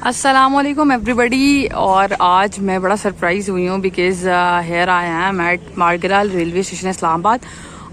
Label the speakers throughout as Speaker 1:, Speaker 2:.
Speaker 1: अस्सलामुअलैकुम एवरीबडी। और आज मैं बड़ा सरप्राइज हुई हूँ because here I am at Margalla railway station Islamabad.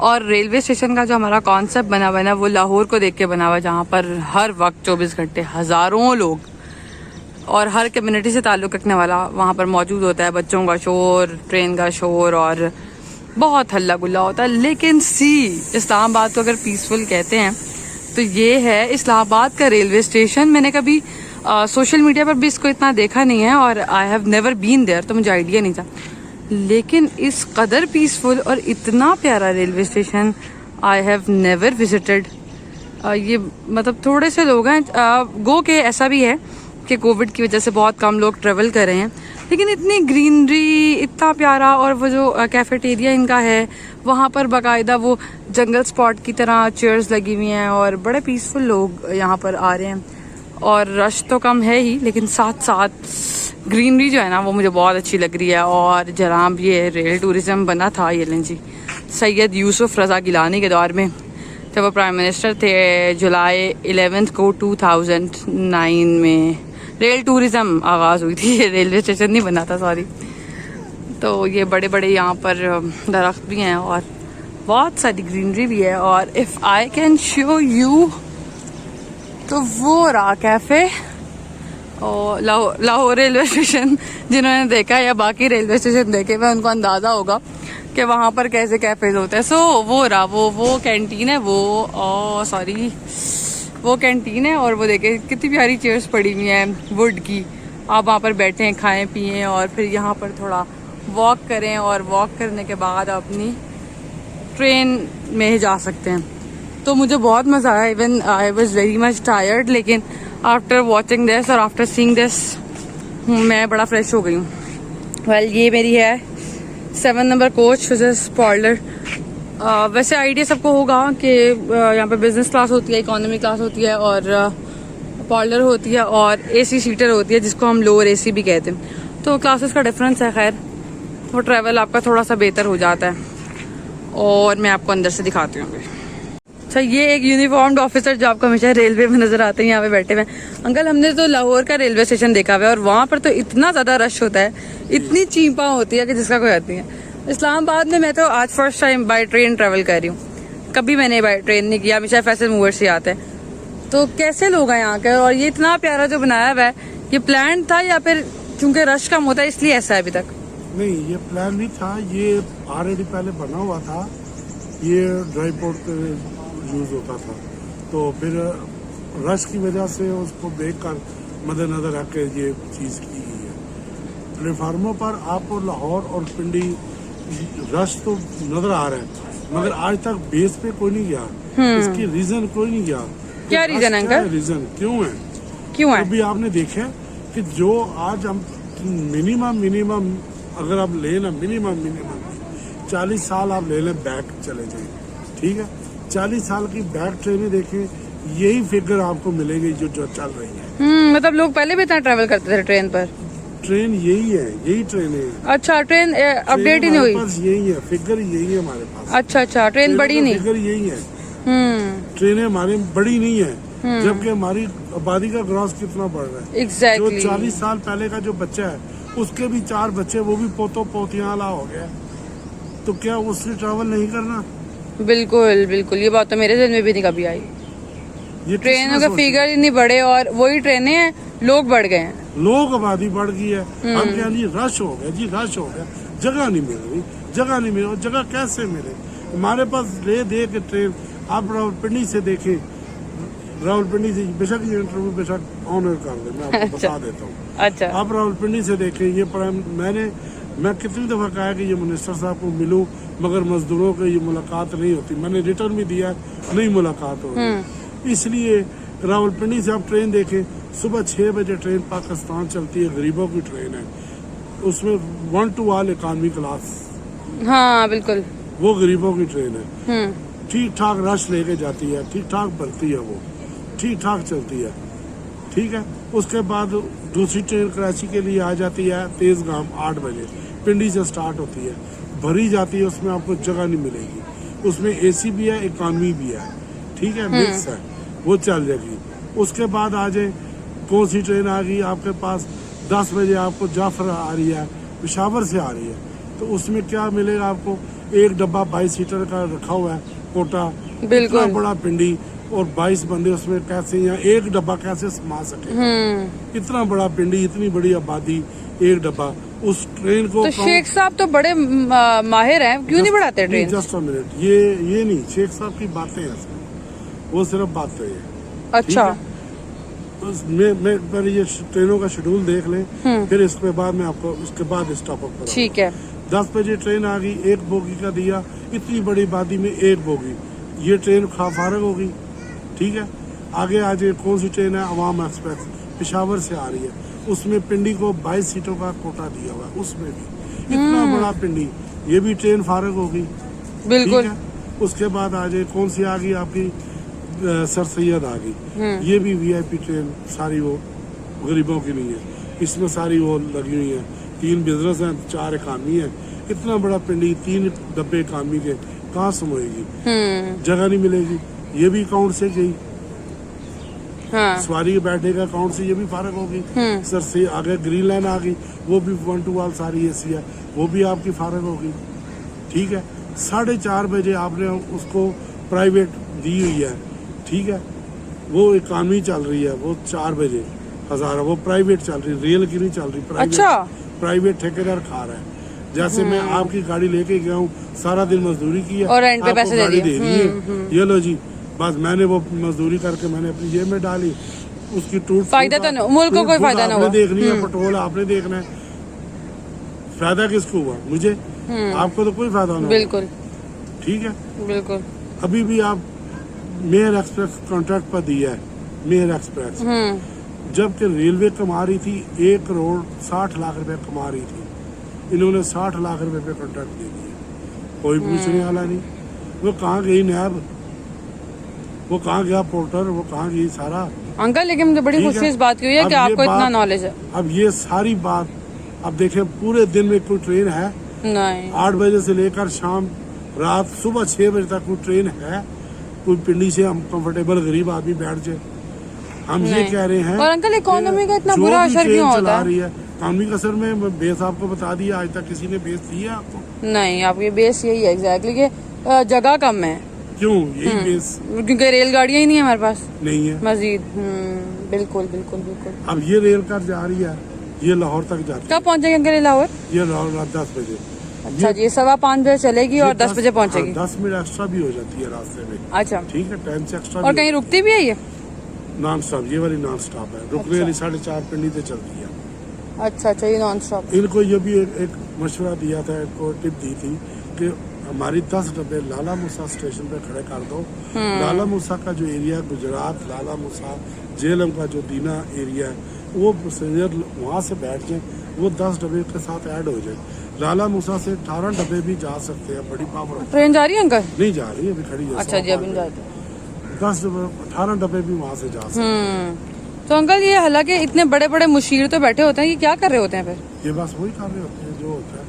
Speaker 1: और रेलवे स्टेशन का जो हमारा कॉन्सेप्ट बना हुआ है ना, वो लाहौर को देख के बना हुआ है, जहाँ पर हर वक्त 24 घंटे हज़ारों लोग और हर कम्युनिटी से ताल्लुक़ रखने वाला वहाँ पर मौजूद होता है। बच्चों का शोर, ट्रेन का शोर और बहुत हल्ला गुल्ला होता है। लेकिन इस्लामाबाद को अगर पीसफुल कहते हैं तो ये है इस्लामाबाद का रेलवे स्टेशन। मैंने कभी सोशल मीडिया पर भी इसको इतना देखा नहीं है और I have never been there, तो मुझे आइडिया नहीं था। लेकिन इस कदर पीसफुल और इतना प्यारा railway station I have never visited. ये मतलब थोड़े से लोग हैं गो के, ऐसा भी है कि कोविड की वजह से बहुत कम लोग ट्रेवल कर रहे हैं, लेकिन इतनी ग्रीनरी, इतना प्यारा। और वो जो कैफेटेरिया इनका है वहाँ पर बाकायदा वो जंगल स्पॉट की तरह चेयर्स लगी हुई हैं और बड़े पीसफुल लोग यहाँ पर आ रहे हैं। और रश तो कम है ही, लेकिन साथ साथ ग्रीनरी जो है ना वो मुझे बहुत अच्छी लग रही है। और जनाब ये रेल टूरिज़्म बना था ये जी सैयद यूसुफ रज़ा गिलानी के दौर में, जब वो प्राइम मिनिस्टर थे। जुलाई 11 को 2009 में रेल टूरिज़्म आगाज़ हुई थी। रेलवे स्टेशन नहीं बना था, सॉरी। तो ये बड़े बड़े यहाँ पर दरख्त भी हैं और बहुत सारी ग्रीनरी भी है। और if I can show you तो वो रहा कैफ़े और लाहौर रेलवे स्टेशन। जिन्होंने देखा या बाकी रेलवे स्टेशन देखे हुए उनको अंदाज़ा होगा कि वहाँ पर कैसे कैफ़ेज होते हैं। वो रहा वो कैंटीन है, वो कैंटीन है। और वो देखे कितनी प्यारी चेयर्स पड़ी हुई हैं वुड की। आप वहाँ पर बैठें, खाएं पिएं और फिर यहाँ पर थोड़ा वॉक करें और वॉक करने के बाद अपनी ट्रेन में जा सकते हैं। तो मुझे बहुत मज़ा आया। Even I was very much tired, लेकिन आफ्टर वॉचिंग दिस और आफ्टर सीइंग दिस मैं बड़ा फ्रेश हो गई हूँ। वेल ये मेरी है 7 number coach which is polar. वैसे आइडिया सबको होगा कि यहाँ पे बिजनेस क्लास होती है, इकोनॉमी क्लास होती है और पॉलर होती है और AC सीटर होती है, जिसको हम लोअर AC भी कहते हैं। तो क्लासेस का डिफरेंस है। खैर वो ट्रैवल आपका थोड़ा सा बेहतर हो जाता है। और मैं आपको अंदर से दिखाती हूँ। अच्छा, ये एक यूनिफॉर्म्ड ऑफिसर जो आपको हमेशा रेलवे में नजर आते हैं यहाँ पे बैठे हुए। अंकल, हमने तो लाहौर का रेलवे स्टेशन देखा हुआ है और वहाँ पर तो इतना ज़्यादा रश होता है, इतनी चींपा होती है कि जिसका कोई हद नहीं है। इस्लामाबाद में मैं तो आज first time by train travel कर रही हूँ। कभी मैंने बाय ट्रेन नहीं किया, हमेशा फैसल मूवर से आते हैं। तो कैसे लोग हैं यहाँ के? और ये इतना प्यारा जो बनाया हुआ है, ये प्लान था या फिर चूंकि रश कम होता है इसलिए ऐसा है अभी तक?
Speaker 2: नहीं, ये प्लान नहीं था, ये ऑलरेडी पहले बना हुआ था। ये ड्राई पोर्ट यूज होता था, तो फिर रश की वजह से उसको देखकर मद्देनजर रखकर ये चीज की गई है। प्लेटफार्मों पर आपको लाहौर और पिंडी रश तो नजर आ रहा है, मगर आज तक बेस पे कोई नहीं गया। इसकी रीजन कोई नहीं गया।
Speaker 1: क्या रीजन अंकल?
Speaker 2: रीजन क्यों है? अभी आपने देखा कि जो आज हम मिनिमम अगर आप ले ना मिनिमम 40 साल आप ले लें, बैक चले जाए, ठीक है। 40 साल की बैक ट्रेनें देखें, यही फिगर आपको मिलेगी जो चल रही है।
Speaker 1: मतलब लोग पहले भी इतना ट्रैवल करते थे ट्रेन पर?
Speaker 2: ट्रेन यही ट्रेन है।
Speaker 1: अच्छा, ट्रेन अपडेट ही नहीं हुई?
Speaker 2: बस यही है, फिगर यही है हमारे पास।
Speaker 1: अच्छा, ट्रेन बड़ी नहीं?
Speaker 2: फिगर यही है। ट्रेनें हमारी बड़ी नहीं है, जबकि हमारी आबादी का ग्रॉस कितना बढ़ रहा है।
Speaker 1: एग्जैक्टली।
Speaker 2: जो 40 साल पहले का जो बच्चा है, उसके भी 4 बच्चे, वो भी पोतियां हो गया। तो क्या उसने ट्रैवल नहीं करना?
Speaker 1: बिल्कुल, ये बात तो मेरे दिल में भी नहीं कभी आई।
Speaker 2: ये
Speaker 1: ट्रेनों के फिगर इतनी बड़े और वही ट्रेनें हैं, लोग बढ़ गए हैं,
Speaker 2: लोग आबादी बढ़ गई है। हम क्या जी रश हो गया, जगह नहीं मिल रही। जगह कैसे मिले? हमारे पास दे के ट्रेन। आप रावलपिंडी से देखें, रावलपिंडी से बेशक ये इंटरव्यू बेशक ऑनर कर दे, मैं आपको बता देता हूँ।
Speaker 1: अच्छा,
Speaker 2: आप रावलपिंडी से देखें, ये मैं कितनी दफा कहा कि ये मिनिस्टर साहब को मिलूं, मगर मजदूरों को ये मुलाकात नहीं होती। मैंने रिटर्न भी दिया, नहीं मुलाकात हो रही। इसलिए रावलपिंडी से आप ट्रेन देखें, सुबह 6 बजे ट्रेन पाकिस्तान चलती है, गरीबों की ट्रेन है, उसमें 1 to all इकॉनमी क्लास।
Speaker 1: हाँ बिल्कुल,
Speaker 2: वो गरीबों की ट्रेन है। ठीक ठाक रश लेके जाती है, ठीक ठाक भरती है, वो ठीक ठाक चलती है, ठीक है। उसके बाद दूसरी ट्रेन कराची के लिए आ जाती है तेजगाम 8 बजे, पिंडी से स्टार्ट होती है, भरी जाती है, उसमें आपको जगह नहीं मिलेगी। उसमें AC भी है, इकॉनमी भी है, ठीक है, मिक्स है, वो चल जाएगी। उसके बाद आ जाए कौन सी ट्रेन आ गई आपके पास 10 बजे आपको जाफर आ रही है, पेशावर से आ रही है, तो उसमें क्या मिलेगा आपको? एक डब्बा 22 सीटर का रखा हुआ है कोटा,
Speaker 1: बिल्कुल।
Speaker 2: इतना बड़ा पिंडी और 22 बंदे उसमें कैसे, या एक डब्बा कैसे समा सके? इतना बड़ा पिंडी, इतनी बड़ी आबादी, एक डब्बा, उस ट्रेन को
Speaker 1: तो शेख साहब तो बड़े माहिर हैं, क्यों नहीं बढ़ाते ट्रेन?
Speaker 2: जस्ट अ मिनट, ये नहीं, शेख साहब की बातें हैं, वो सिर्फ बातें हैं।
Speaker 1: अच्छा,
Speaker 2: मैं पहले ये ट्रेनों का शेड्यूल देख लें, फिर इसके बाद मैं आपको उसके बाद स्टॉप अप करूंगा।
Speaker 1: ठीक है।
Speaker 2: 10 बजे ट्रेन आ गई, एक बोगी का दिया, इतनी बड़ी आबादी में एक बोगी, ये ट्रेन फारग होगी। ठीक है, आगे आज कौन सी ट्रेन है? अवाम एक्सप्रेस, पेशावर से आ रही है, उसमें पिंडी को 22 सीटों का कोटा दिया हुआ है, उसमें भी इतना बड़ा पिंडी, ये भी ट्रेन फारग होगी।
Speaker 1: बिल्कुल।
Speaker 2: ठीक है? उसके बाद आज कौन सी आ गई आपकी? सर सैयद आ गई, ये भी वीआईपी ट्रेन, सारी वो गरीबों की नहीं है, इसमें सारी वो लगी हुई है, 3 बिजनेस हैं, 4 इकानमी है, इतना बड़ा पिंडी, 3 डब्बे इकानमी के, कहाँ समोएगी? जगह नहीं मिलेगी। ये भी अकाउंट से गई,
Speaker 1: हाँ।
Speaker 2: सवारी के बैठने का अकाउंट से ये भी फारग होगी। सर से आगे ग्रीन लाइन आ गई, वो भी 1 to 1 सारी एसी है, वो भी आपकी फारग होगी। ठीक है, 4:30 बजे आपने उसको प्राइवेट दी हुई है। ठीक है, वो इकानमी चल रही है, वो 4 बजे हजारा, वो प्राइवेट चल रही, रेल की नहीं चल रही, प्राइवेट।
Speaker 1: अच्छा।
Speaker 2: प्राइवेट ठेकेदार खा रहा है। जैसे मैं आपकी गाड़ी लेके गया हूँ, सारा दिन मजदूरी की है
Speaker 1: और रेंट पे पैसे
Speaker 2: गाड़ी
Speaker 1: दे
Speaker 2: दे रही है, ये लो जी, बस मैंने वो मजदूरी करके मैंने अपनी जेब में डाली, उसकी टूट
Speaker 1: फायदा तो नहीं, मुल्क को कोई फायदा ना हुआ।
Speaker 2: आपने देखनी है, पेट्रोल आपने देखना है, फायदा किसको हुआ? मुझे, आपको तो कोई फायदा नहीं।
Speaker 1: बिल्कुल।
Speaker 2: ठीक है,
Speaker 1: बिल्कुल।
Speaker 2: अभी भी आप मेयर एक्सप्रेस कॉन्ट्रैक्ट पर दिया है, मेयर एक्सप्रेस, जबकि रेलवे कमा रही थी 1 करोड़ 60 लाख रुपए कमा रही थी, इन्होंने 60 लाख रुपए पे कॉन्ट्रैक्ट दे दिया, कोई पूछने वाला नहीं। वो कहाँ गई नैब, वो कहाँ गया पोर्टर, वो कहाँ गई सारा?
Speaker 1: अंकल, लेकिन मुझे बड़ी खुशी इस बात की हुई है कि आपको इतना नॉलेज है।
Speaker 2: अब ये सारी बात, अब देखें, पूरे दिन में कोई ट्रेन है
Speaker 1: नहीं,
Speaker 2: 8 बजे से लेकर शाम रात सुबह 6 बजे तक कोई ट्रेन है? कोई पिंडी से हम कंफर्टेबल गरीब आदमी बैठ जाए? हम ये कह रहे हैं।
Speaker 1: और अंकल, इकोनॉमी का इतना
Speaker 2: जो
Speaker 1: बुरा
Speaker 2: भी
Speaker 1: असर
Speaker 2: ट्रेन
Speaker 1: क्यों होता
Speaker 2: चला
Speaker 1: है?
Speaker 2: रही है, इकोनॉमी का असर में बेस आपको बता दिया, आज तक किसी ने बेस दी है आपको?
Speaker 1: नहीं, आपकी बेस यही है एग्जैक्टली कि जगह कम है।
Speaker 2: क्यों? यही बेस
Speaker 1: क्योंकि रेलगाड़ियां ही नहीं है हमारे पास
Speaker 2: नहीं है
Speaker 1: मजीद। बिल्कुल बिल्कुल बिल्कुल।
Speaker 2: अब ये रेल कार जा रही है, ये लाहौर तक जाती है,
Speaker 1: कब पहुंचेंगे अंकल ये लाहौर?
Speaker 2: ये लाहौर रात 10 बजे।
Speaker 1: अच्छा जी, 5:15 बजे चलेगी और 10 बजे पहुंचेगी।
Speaker 2: 10 मिनट एक्स्ट्रा भी हो जाती है रास्ते में।
Speaker 1: अच्छा,
Speaker 2: ठीक है, टाइम से एक्स्ट्रा।
Speaker 1: और कहीं रुकती भी है ये?
Speaker 2: नॉन स्टॉप, ये वाली नॉन स्टॉप है, रुकने वाली 4:30 पिंडी से चलती है।
Speaker 1: अच्छा अच्छा, ये नॉन स्टॉप।
Speaker 2: इनको ये भी एक मशवरा दिया था, इनको टिप दी थी कि हमारी 10 डब्बे लाला मूसा स्टेशन पे खड़े कर दो। लाला मूसा का जो एरिया, गुजरात लाला मूसा जेलम का जो दीना एरिया है, वो पैसेंजर वहाँ से बैठ जाए, वो 10 डब्बे के साथ ऐड हो जाए। लाला मूसा से 18 डब्बे भी जा सकते हैं, बड़ी पावर।
Speaker 1: ट्रेन जा रही है अंकल?
Speaker 2: नहीं जा रही है, अभी खड़ी है।
Speaker 1: अच्छा जी, अभी जा रही है।
Speaker 2: 18 डब्बे भी वहाँ से जा सकते हैं।
Speaker 1: तो अंकल, ये हालांकि इतने बड़े बड़े मुशीर तो बैठे होते हैं, ये क्या कर रहे होते हैं फिर?
Speaker 2: ये बस वही कर रहे होते हैं जो होता है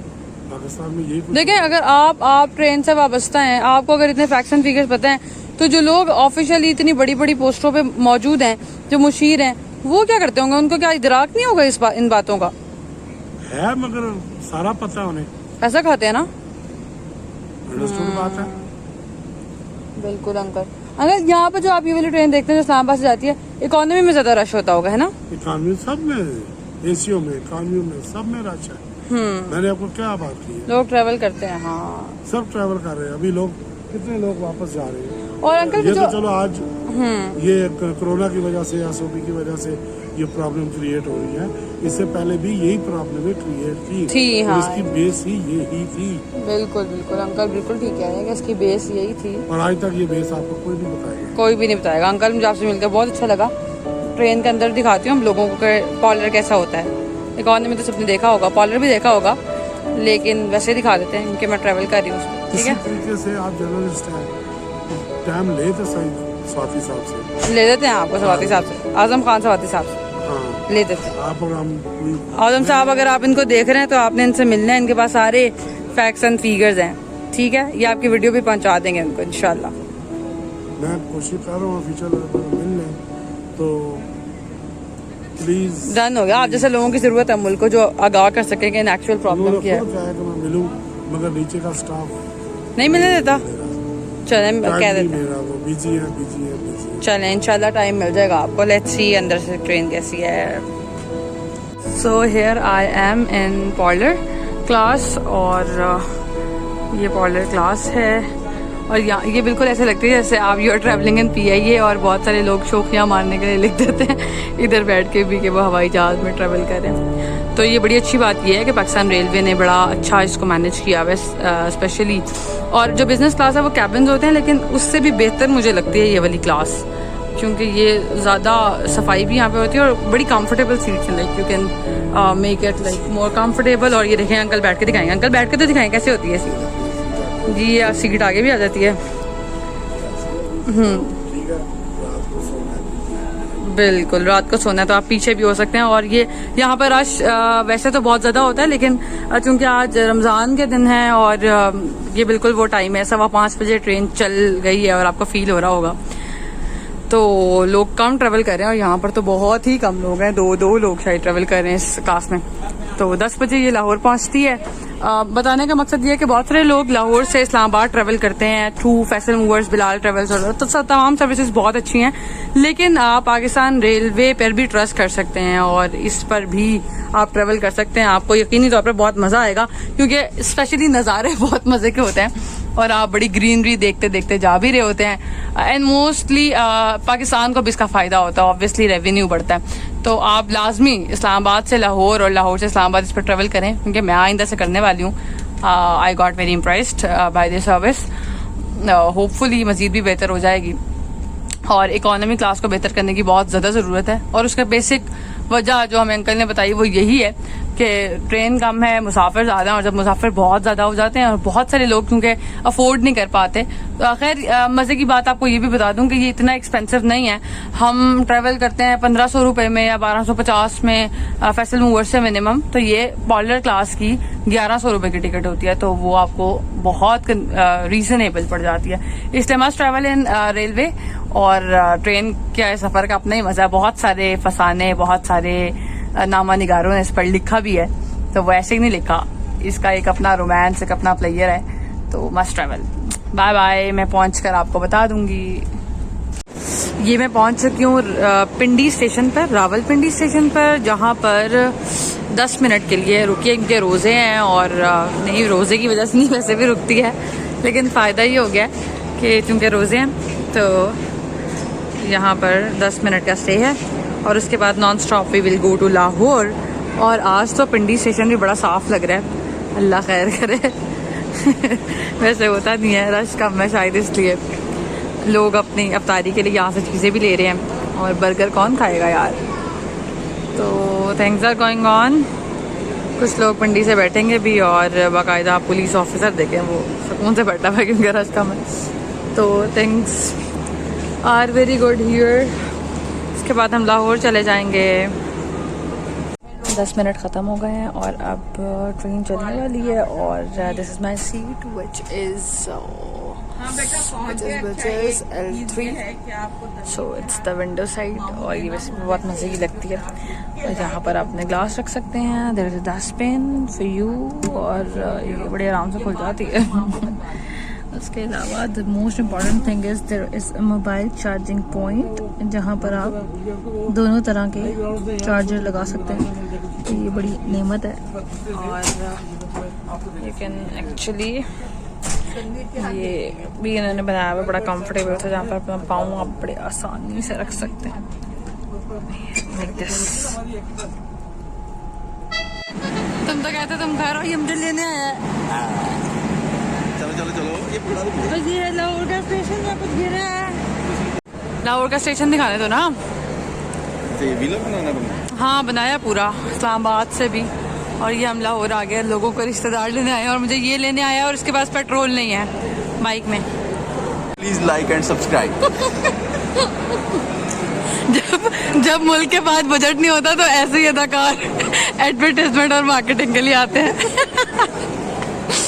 Speaker 2: पाकिस्तान में, यही कुछ।
Speaker 1: देखिए, अगर आप ट्रेन से वाबस्ता हैं, आपको अगर इतने फैक्ट्स एंड फिगर्स पता है, तो जो लोग ऑफिशियली इतनी बड़ी बड़ी पोस्टों पे मौजूद हैं, जो मुशीर हैं, वो क्या करते होंगे? उनको क्या इदराक नहीं होगा इन बातों का?
Speaker 2: है, मगर सारा पता है उन्हें,
Speaker 1: पैसा खाते हैं ना।
Speaker 2: अंडरस्टूड बात है।
Speaker 1: बिल्कुल अंकल। अंकल, यहाँ पे जो आप ये वाली ट्रेन देखते हैं जो इस्लामाबाद से जाती है, इकोनॉमी में ज्यादा रश होता होगा, है ना?
Speaker 2: इकानमी सब में, एसीओ में, इकानमी में, सब में रश है। मैंने आपको क्या बात की है?
Speaker 1: लोग ट्रेवल करते हैं, हाँ।
Speaker 2: सब ट्रैवल कर रहे हैं। अभी लोग, कितने लोग वापस जा रहे हैं।
Speaker 1: और अंकल,
Speaker 2: ये
Speaker 1: जो
Speaker 2: तो चलो आज ये कोरोना की वजह से, एसओपी की वजह से ये प्रॉब्लम क्रिएट हो रही है, इससे पहले भी यही प्रॉब्लम क्रिएट थी,
Speaker 1: हाँ।
Speaker 2: इसकी बेस ही यही थी।
Speaker 1: बिल्कुल बिल्कुल अंकल, बिल्कुल ठीक कह रहे हैं कि इसकी बेस यही थी,
Speaker 2: और आज तक ये बेस आपको कोई नहीं बताएगा।
Speaker 1: कोई भी नहीं बताएगा। अंकल, मुझे आपसे मिलकर बहुत अच्छा लगा। ट्रेन के अंदर दिखाती हूँ हम लोगों को पॉलर कैसा होता है। इकोनॉमी तो सबने देखा होगा, पॉलर भी देखा होगा, लेकिन वैसे दिखा देते हैं क्योंकि मैं ट्रेवल कर रही हूँ उसमें। ठीक है,
Speaker 2: इसी तरीके से आप जर्नलिस्ट हैं, टाइम ले तो सही स्वाति साहब से
Speaker 1: ले देते हैं आपको, स्वाति साहब से, आजम खान स्वाति साहब से
Speaker 2: हाँ,
Speaker 1: ले देते हैं।
Speaker 2: आप और हम
Speaker 1: आजम साहब, अगर आप इनको देख रहे हैं तो आपने इनसे मिलना है, इनके पास सारे फैक्ट्स एंड फिगर्स हैं। ठीक है, ये आपकी वीडियो भी पहुंचा देंगे उनको इंशाल्लाह।
Speaker 2: मैं कोशिश कर रहा हूँ फ्यूचर मिलने, तो प्लीज
Speaker 1: डन हो गया। आप जैसे लोगों की जरूरत है मुल्क को जो आगाह कर सके कि एक्चुअल प्रॉब्लम क्या है।
Speaker 2: मैं मिलूं मगर नीचे का स्टाफ
Speaker 1: नहीं मिलने देता। चलें कह देते
Speaker 2: मेरा वो बिजी है।
Speaker 1: चलें इंशाल्लाह टाइम मिल जाएगा आपको। लेट्स सी अंदर से ट्रेन कैसी है। So here I am in parlour class और ये पार्लर क्लास है और यहाँ ये बिल्कुल ऐसे लगती है जैसे आप you are travelling in PIA और बहुत सारे लोग शोखियाँ मारने के लिए लिख देते हैं इधर बैठ के भी कि वो हवाई जहाज़ में ट्रैवल करें। तो ये बड़ी अच्छी बात ये है कि पाकिस्तान रेलवे ने बड़ा अच्छा इसको मैनेज किया हुआ है स्पेशली। और जो बिज़नेस क्लास है वो कैबिन्स होते हैं लेकिन उससे भी बेहतर मुझे लगती है ये वाली क्लास, क्योंकि ये ज़्यादा सफाई भी यहाँ पे होती है और बड़ी कंफर्टेबल सीट्स हैं। Like you can make it like more comfortable. और ये देखें अंकल बैठ के दिखाएंगे। अंकल बैठ के तो दिखाएं कैसे होती है सीट। जी ये सीट आगे भी आ जाती है। बिल्कुल रात को सोना है तो आप पीछे भी हो सकते हैं। और ये यहाँ पर रश वैसे तो बहुत ज़्यादा होता है लेकिन चूंकि आज रमज़ान के दिन है और ये बिल्कुल वो टाइम है 5:15 बजे ट्रेन चल गई है और आपको फील हो रहा होगा तो लोग कम ट्रेवल कर रहे हैं। और यहाँ पर तो बहुत ही कम लोग हैं, दो लोग शायद ट्रेवल कर रहे हैं इस क्लास में। तो 10 बजे ये लाहौर पहुँचती है। बताने का मकसद ये है कि बहुत सारे लोग लाहौर से इस्लामाबाद ट्रेवल करते हैं through Faisal movers, Bilal travels और तो तमाम सर्विसेज बहुत अच्छी हैं। लेकिन आप पाकिस्तान रेलवे पर भी ट्रस्ट कर सकते हैं और इस पर भी आप ट्रेवल कर सकते हैं। आपको यकीनी तौर पर बहुत मज़ा आएगा क्योंकि स्पेशली नज़ारे बहुत मज़े के होते हैं और आप बड़ी ग्रीनरी देखते देखते जा भी रहे होते हैं। एंड मोस्टली पाकिस्तान को भी इसका फ़ायदा होता है, ऑब्वियसली रेवेन्यू बढ़ता है। तो आप लाजमी इस्लामाबाद से लाहौर और लाहौर से इस्लामाबाद इस पर ट्रेवल करें क्योंकि मैं आइंदा से करने वाली हूँ। I got very impressed by this service. Hopefully मज़ीद भी बेहतर हो जाएगी और इकोनॉमी क्लास को बेहतर करने की बहुत ज़्यादा ज़रूरत है। और उसका बेसिक वजह जो हमें अंकल ने बताई वो यही है कि ट्रेन कम है, मुसाफिर ज़्यादा हैं और जब मुसाफिर बहुत ज़्यादा हो जाते हैं और बहुत सारे लोग क्योंकि अफोर्ड नहीं कर पाते। तो खैर मज़े की बात आपको ये भी बता दूं कि ये इतना एक्सपेंसिव नहीं है। हम ट्रैवल करते हैं 1500 रुपये में या 1250 में फैसल मूवर से मिनिमम। तो ये पार्लर क्लास की 1100 रुपये की टिकट होती है तो वो आपको बहुत रीजनेबल पड़ जाती है। इसलिए मस्ट ट्रैवल इन रेलवे। और ट्रेन के सफ़र का अपना ही मज़ा है। बहुत सारे फसाने, बहुत सारे नामा निगारों ने इस पर लिखा भी है तो वो ऐसे ही नहीं लिखा, इसका एक अपना रोमांस, एक अपना प्लेयर है। तो मस्ट ट्रैवल। Bye bye. मैं पहुंच कर आपको बता दूंगी। ये मैं पहुंच चुकी हूँ पिंडी स्टेशन पर, रावलपिंडी स्टेशन पर, जहाँ पर 10 मिनट के लिए रुकी क्योंकि रोज़े हैं और नहीं रोज़े की वजह से नहीं वैसे भी रुकती है लेकिन फ़ायदा ये हो गया कि चूँकि रोज़े हैं तो यहाँ पर 10 मिनट का स्टे है और उसके बाद non stop we will go to Lahore. और आज तो पिंडी स्टेशन भी बड़ा साफ़ लग रहा है, अल्लाह खैर करे। वैसे होता नहीं है, रश कम है शायद इसलिए लोग अपनी अफ्तारी के लिए यहाँ से चीज़ें भी ले रहे हैं। और बर्गर कौन खाएगा यार। तो थिंग्स आर गोइंग ऑन। कुछ लोग पिंडी से बैठेंगे भी और बाकायदा पुलिस ऑफिसर देखें वो सुकून से बैठा हुआ क्योंकि रश कम है। तो things are very good here. इसके बाद हम लाहौर चले जाएंगे। 10 मिनट ख़त्म हो गए हैं और अब ट्रेन चलने वाली है और this is my seat which is L3। So it's the window side और ये वैसे बहुत मज़े की लगती है। और यहाँ पर अपने ग्लास रख सकते हैं। There is a dustbin for you और ये बड़े आराम से खुल जाती है। उसके अलावा the most important thing is there is a mobile charging point जहाँ पर आप दोनों तरह के चार्जर लगा सकते हैं। तो ये बड़ी नेमत है और यू कैन एक्चुअली ये भी इन्होंने बनाया हुआ बड़ा कंफर्टेबल था जहाँ पर अपना पाँव आप बड़े आसानी से रख सकते हैं लाइक दिस। तुम तो कहते तुम घर हो, ये मुझे लेने आया। ये है लाहौर का स्टेशन या कुछ गिरा है। लाहौर का स्टेशन दिखाने दो ना। हाँ बनाया पूरा इस्लामाबाद से भी। और ये हम लाहौर आ गए, लोगों को रिश्तेदार लेने आए और मुझे ये लेने आया और इसके पास पेट्रोल नहीं है बाइक में।
Speaker 3: Please like and subscribe.
Speaker 1: जब मुल्क के पास बजट नहीं होता तो ऐसे ही अदाकार एडवर्टाइजमेंट और मार्केटिंग के लिए आते हैं।